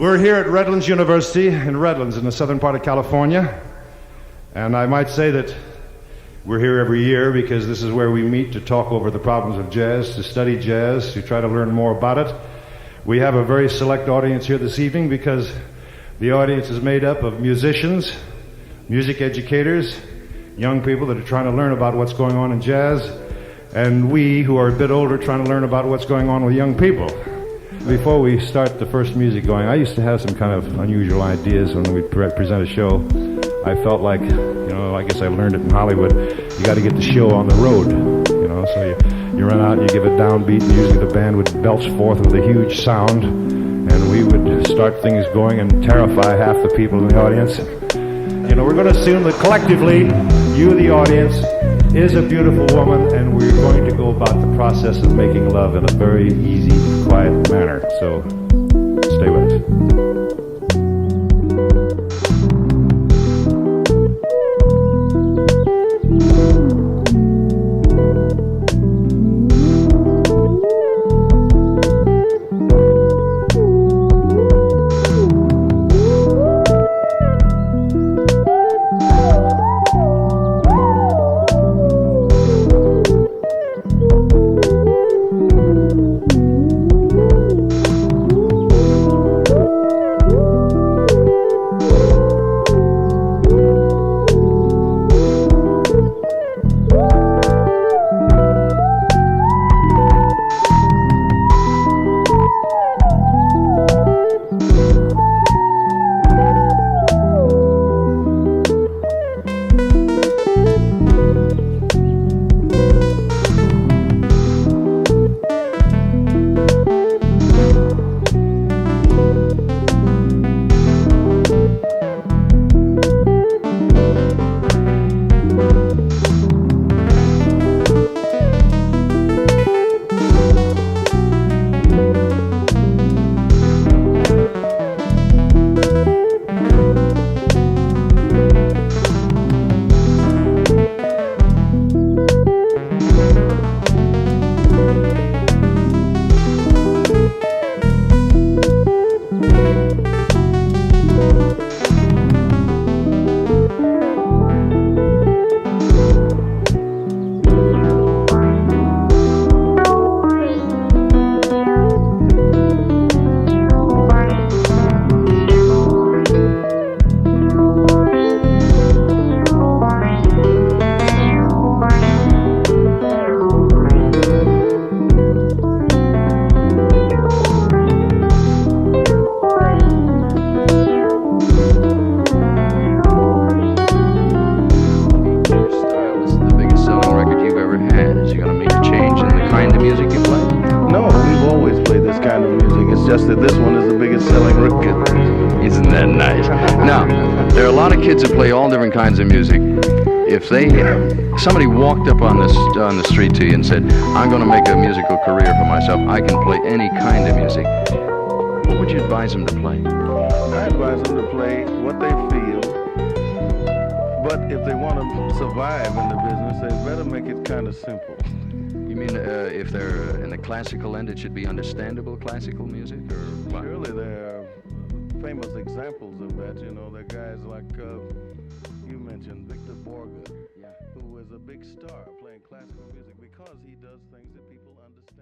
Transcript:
We're here at Redlands University in Redlands in the southern part of California. And I might say that we're here every year because this is where we meet to talk over the problems of jazz, to study jazz, to try to learn more about it. We have a very select audience here this evening because the audience is made up of musicians, music educators, young people that are trying to learn about what's going on in jazz, and we who are a bit older trying to learn about what's going on with young people. Before we start the first music going, I used to have some kind of unusual ideas when we'd present a show. I felt like, I guess I learned it in Hollywood, you got to get the show on the road, so you run out and you give a downbeat, and usually the band would belch forth with a huge sound, and we would start things going and terrify half the people in the audience. We're going to assume that collectively, you, the audience, is a beautiful woman, and we're going to go about the process of making love in a very easy, quiet manner. So, stay with us. Just that this one is the biggest selling record. Isn't that nice? Now, there are a lot of kids that play all different kinds of music. If somebody walked up on the street to you and said, "I'm going to make a musical career for myself. I can play any kind of music," what would you advise them to play? I advise them to play what they feel. But if they want to survive in the business, they better make it kind of simple. You mean if they're in the classical end, it should be understandable classical music, or what? Surely there are famous examples of that. There are guys like you mentioned, Victor Borge, who is a big star playing classical music because he does things that people understand.